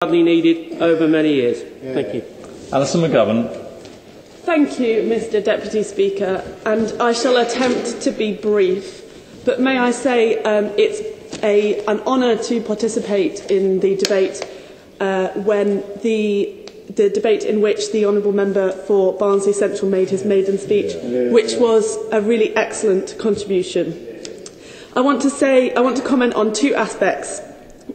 badly needed over many years. Thank you. Alison McGovern. Thank you, Mr Deputy Speaker, and I shall attempt to be brief. But may I say it's an honour to participate in the debate when the debate in which the Honourable Member for Barnsley Central made his maiden speech, which was a really excellent contribution. I want to comment on two aspects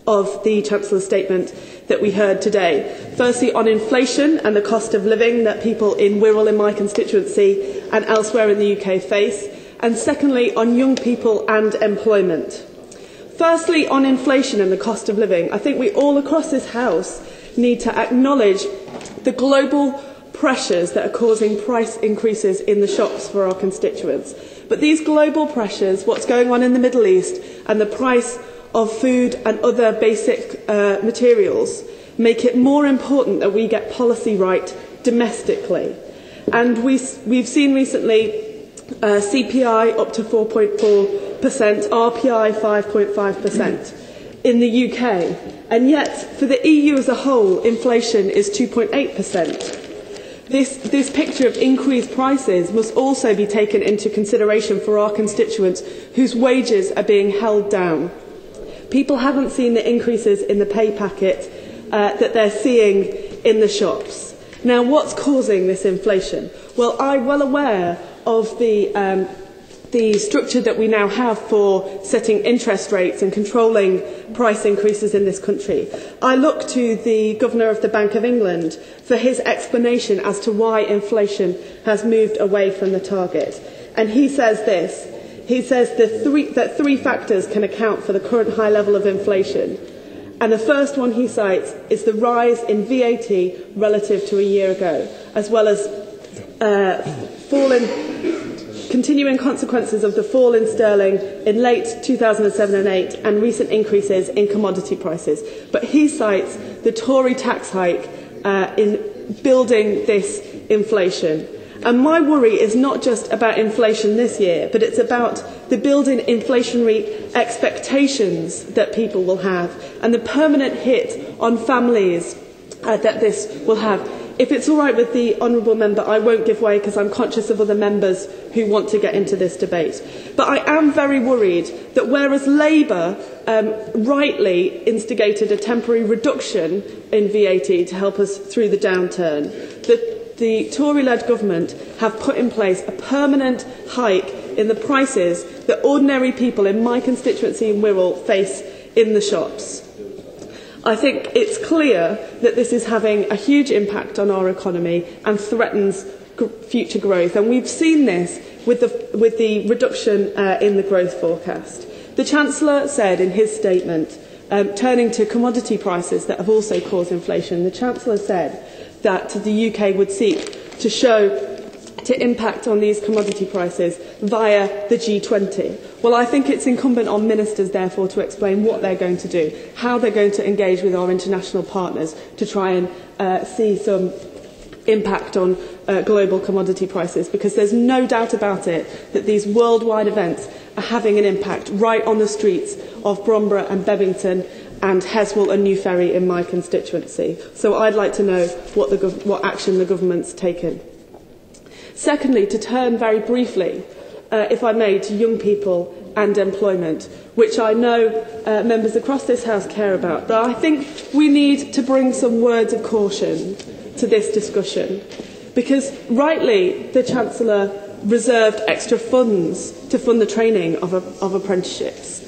of the Chancellor's statement that we heard today. Firstly, on inflation and the cost of living that people in Wirral, in my constituency, and elsewhere in the UK face. And secondly, on young people and employment. Firstly, on inflation and the cost of living, I think we all across this House need to acknowledge the global pressures that are causing price increases in the shops for our constituents. But these global pressures, what's going on in the Middle East, and the price of food and other basic materials make it more important that we get policy right domestically. And we've seen recently CPI up to 4.4%, RPI 5.5% in the UK. And yet, for the EU as a whole, inflation is 2.8%. This picture of increased prices must also be taken into consideration for our constituents whose wages are being held down. People haven't seen the increases in the pay packet that they're seeing in the shops. Now, what's causing this inflation? Well, I'm well aware of the structure that we now have for setting interest rates and controlling price increases in this country. I look to the Governor of the Bank of England for his explanation as to why inflation has moved away from the target. And he says this. He says that three factors can account for the current high level of inflation. And the first one he cites is the rise in VAT relative to a year ago, as well as continuing consequences of the fall in sterling in late 2007 and 8 and recent increases in commodity prices. But he cites the Tory tax hike in building this inflation. And my worry is not just about inflation this year, but it's about the building inflationary expectations that people will have and the permanent hit on families that this will have. If it's all right with the Honourable Member, I won't give way because I'm conscious of other members who want to get into this debate. But I am very worried that whereas Labour rightly instigated a temporary reduction in VAT to help us through the downturn, the Tory-led government have put in place a permanent hike in the prices that ordinary people in my constituency in Wirral face in the shops. I think it's clear that this is having a huge impact on our economy and threatens future growth. And we've seen this with the reduction in the growth forecast. The Chancellor said in his statement, turning to commodity prices that have also caused inflation, the Chancellor said that the UK would seek to impact on these commodity prices via the G20. Well, I think it's incumbent on ministers, therefore, to explain what they're going to do, how they're going to engage with our international partners to try and see some impact on global commodity prices, because there's no doubt about it that these worldwide events are having an impact right on the streets of Bromborough and Bebington and Heswall and New Ferry in my constituency. So I'd like to know what action the government's taken. Secondly, to turn very briefly, if I may, to young people and employment, which I know members across this House care about. But I think we need to bring some words of caution to this discussion, because rightly the Chancellor reserved extra funds to fund the training of apprentices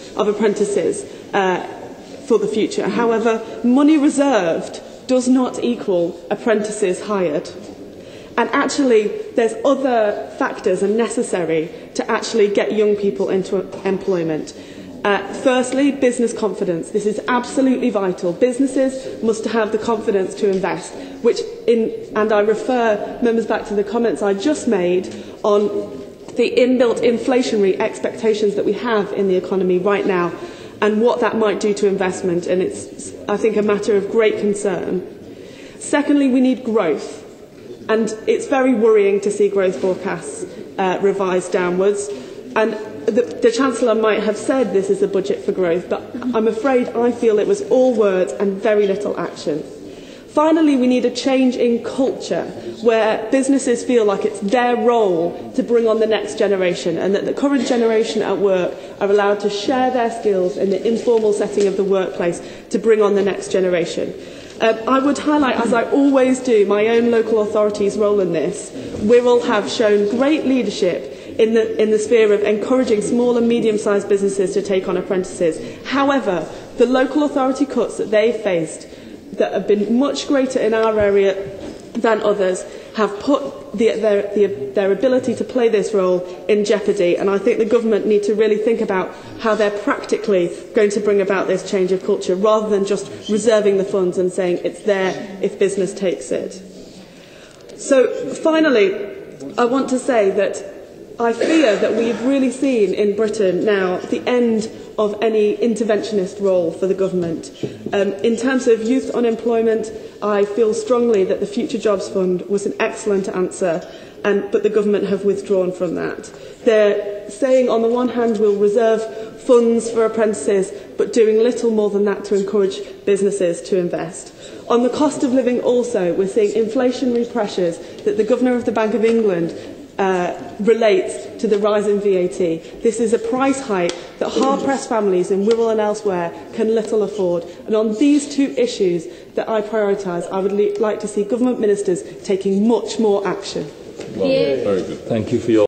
for the future. However, money reserved does not equal apprentices hired. And actually, there's other factors are necessary to actually get young people into employment. Firstly, business confidence. This is absolutely vital. Businesses must have the confidence to invest, and I refer members back to the comments I just made on the inbuilt inflationary expectations that we have in the economy right now and what that might do to investment. And it's, I think, a matter of great concern. Secondly, we need growth. And it's very worrying to see growth forecasts revised downwards. And the Chancellor might have said this is a budget for growth, but I'm afraid I feel it was all words and very little action. Finally, we need a change in culture where businesses feel like it's their role to bring on the next generation, and that the current generation at work are allowed to share their skills in the informal setting of the workplace to bring on the next generation. I would highlight, as I always do, my own local authority's role in this. Wirral have shown great leadership in the sphere of encouraging small and medium-sized businesses to take on apprentices. However, the local authority cuts that they faced, that have been much greater in our area than others, have put their ability to play this role in jeopardy, and I think the government need to really think about how they're practically going to bring about this change of culture, rather than just reserving the funds and saying it's there if business takes it. So finally, I want to say that I fear that we've really seen in Britain now the end of any interventionist role for the government. In terms of youth unemployment, I feel strongly that the Future Jobs Fund was an excellent answer, but the government have withdrawn from that. They're saying, on the one hand, we'll reserve funds for apprentices, but doing little more than that to encourage businesses to invest. On the cost of living also, we're seeing inflationary pressures that the Governor of the Bank of England relates to the rise in VAT. This is a price hike that hard-pressed families in Wirral and elsewhere can little afford. And on these two issues that I prioritise, I would like to see government ministers taking much more action. Well, very good. Thank you for your